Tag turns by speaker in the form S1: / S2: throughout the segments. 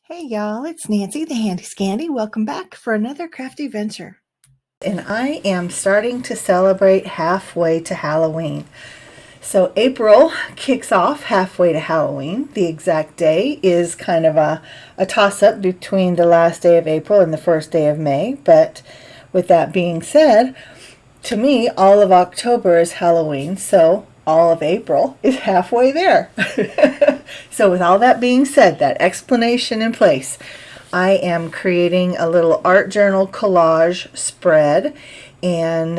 S1: Hey y'all, it's Nancy the Handy Scandy. Welcome back for another crafty venture. And I am starting to celebrate halfway to Halloween. So April kicks off halfway to Halloween. The exact day is kind of a toss-up between the last day of April and the first day of May. But with that being said, to me, all of October is Halloween, so all of April is halfway there. So with all that being said, that explanation in place, I am creating a little art journal collage spread, and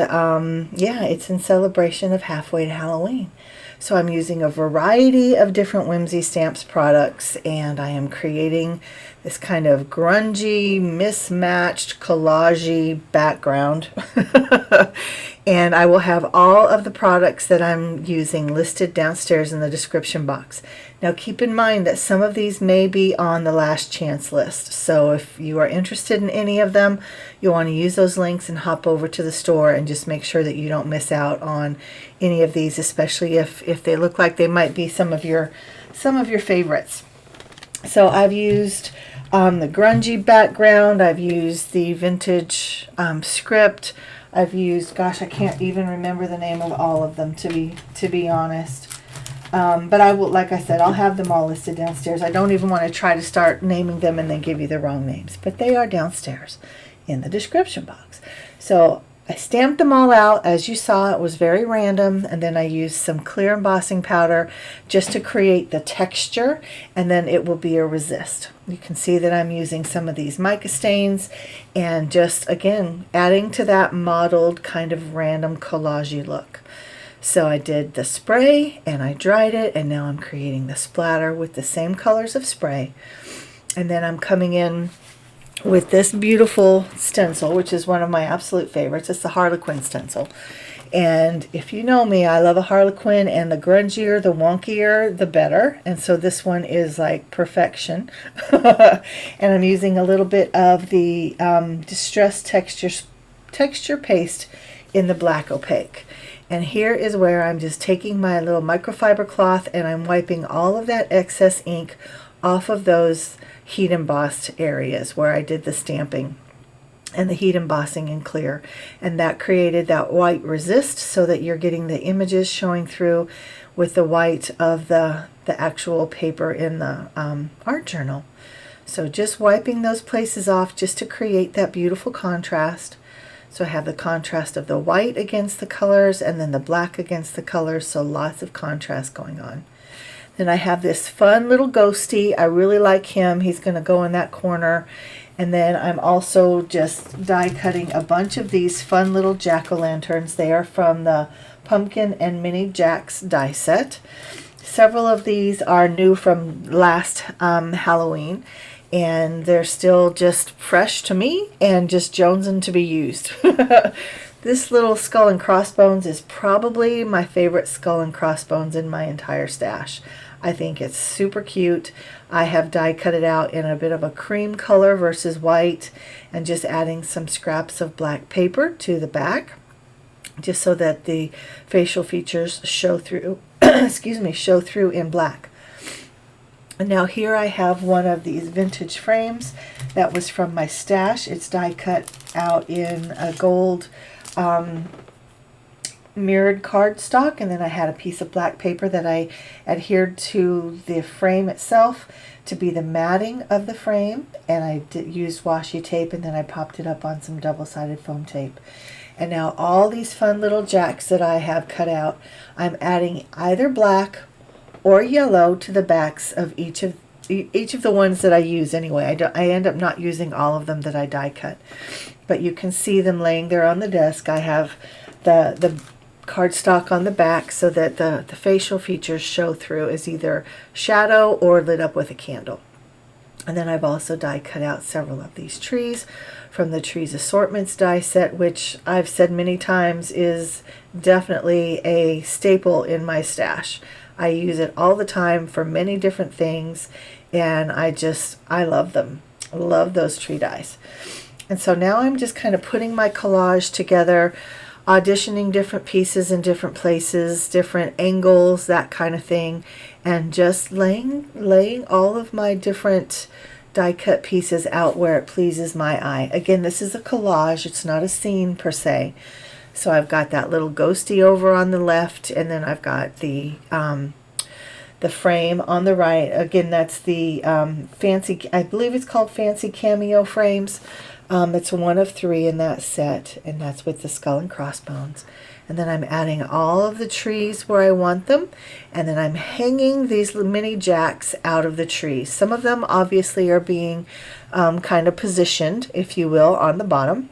S1: yeah, it's in celebration of halfway to Halloween. So I'm using a variety of different Whimsy Stamps products, and I am creating this kind of grungy, mismatched, collagey background. And I will have all of the products that I'm using listed downstairs in the description box. Now keep in mind that some of these may be on the last chance list. So if you are interested in any of them, you'll want to use those links and hop over to the store and just make sure that you don't miss out on any of these, especially if they look like they might be some of your favorites. So I've used the grungy background, I've used the vintage script, I've used, gosh, I can't even remember the name of all of them, to be honest. But I will, like I said, I'll have them all listed downstairs. I don't even want to try to start naming them and then give you the wrong names, but they are downstairs in the description box. So I stamped them all out. As you saw, it was very random, and then I used some clear embossing powder just to create the texture, and then it will be a resist. You can see that I'm using some of these mica stains and just, again, adding to that mottled kind of random collagey look. So I did the spray and I dried it, and now I'm creating the splatter with the same colors of spray. And then I'm coming in with this beautiful stencil, which is one of my absolute favorites. It's the Harlequin stencil. And if you know me, I love a Harlequin, and the grungier, the wonkier, the better. And so this one is like perfection. And I'm using a little bit of the Distress texture paste in the black opaque. And here is where I'm just taking my little microfiber cloth and I'm wiping all of that excess ink off of those heat embossed areas where I did the stamping and the heat embossing in clear, and that created that white resist so that you're getting the images showing through with the white of the actual paper in the art journal. So just wiping those places off just to create that beautiful contrast. So I have the contrast of the white against the colors and then the black against the colors, so lots of contrast going on. Then I have this fun little ghosty. I really like him. He's going to go in that corner. And then I'm also just die cutting a bunch of these fun little jack-o'-lanterns. They are from the Pumpkin and Mini Jacks die set. Several of these are new from last Halloween, and they're still just fresh to me and just jonesing to be used. This little skull and crossbones is probably my favorite skull and crossbones in my entire stash. I think it's super cute. I have die cut it out in a bit of a cream color versus white, and just adding some scraps of black paper to the back just so that the facial features show through excuse me, show through in black. And now here I have one of these vintage frames that was from my stash. It's die cut out in a gold mirrored cardstock, and then I had a piece of black paper that I adhered to the frame itself to be the matting of the frame, and I used washi tape, and then I popped it up on some double-sided foam tape. And now all these fun little jacks that I have cut out, I'm adding either black or yellow to the backs of each of the ones that I use anyway. I end up not using all of them that I die cut, but you can see them laying there on the desk. I have the cardstock on the back so that the facial features show through as either shadow or lit up with a candle. And then I've also die cut out several of these trees from the Trees Assortments die set, which I've said many times is definitely a staple in my stash. I use it all the time for many different things, and I love them. I love those tree dies. And so now I'm just kind of putting my collage together, auditioning different pieces in different places, different angles, that kind of thing, and just laying all of my different die cut pieces out where it pleases my eye. Again, this is a collage. It's not a scene per se. So I've got that little ghosty over on the left, and then I've got the frame on the right. Again, that's the fancy, I believe it's called Fancy Cameo frames. It's one of 3 in that set, and that's with the skull and crossbones. And then I'm adding all of the trees where I want them, and then I'm hanging these mini jacks out of the trees. Some of them obviously are being kind of positioned, if you will, on the bottom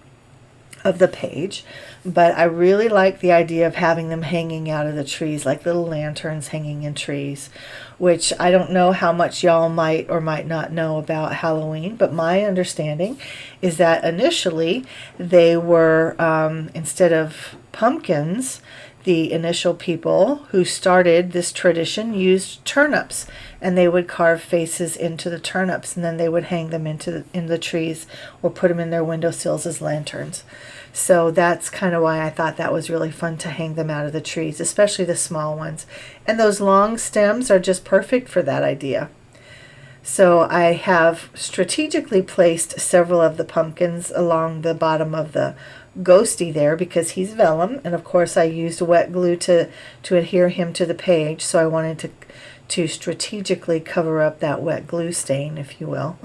S1: of the page, but I really like the idea of having them hanging out of the trees, like little lanterns hanging in trees, which I don't know how much y'all might or might not know about Halloween, but my understanding is that initially they were, instead of pumpkins, the initial people who started this tradition used turnips, and they would carve faces into the turnips, and then they would hang them in the trees or put them in their windowsills as lanterns. So that's kind of why I thought that was really fun to hang them out of the trees, especially the small ones. And those long stems are just perfect for that idea. So I have strategically placed several of the pumpkins along the bottom of the ghosty there because he's vellum, and of course I used wet glue to adhere him to the page, so I wanted to strategically cover up that wet glue stain, if you will.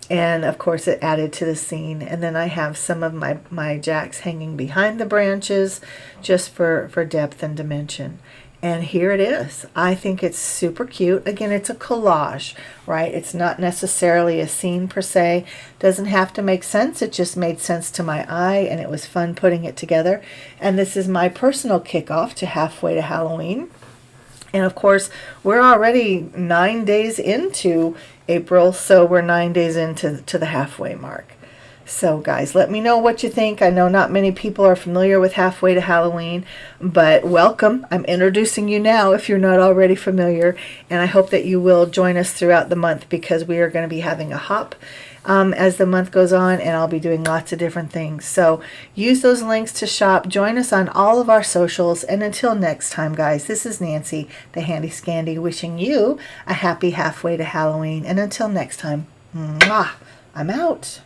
S1: And of course it added to the scene. And then I have some of my jacks hanging behind the branches just for depth and dimension. And here it is. I think it's super cute. Again, it's a collage, right? It's not necessarily a scene per se. Doesn't have to make sense. It just made sense to my eye, and it was fun putting it together. And this is my personal kickoff to halfway to Halloween. And of course, we're already 9 days into April, so we're 9 days into the halfway mark. So guys, let me know what you think. I know not many people are familiar with halfway to Halloween, but welcome. I'm introducing you now if you're not already familiar, and I hope that you will join us throughout the month because we are going to be having a hop as the month goes on, and I'll be doing lots of different things. So use those links to shop. Join us on all of our socials, and until next time, guys, this is Nancy, the Handy Scandy, wishing you a happy halfway to Halloween. And until next time, mwah, I'm out.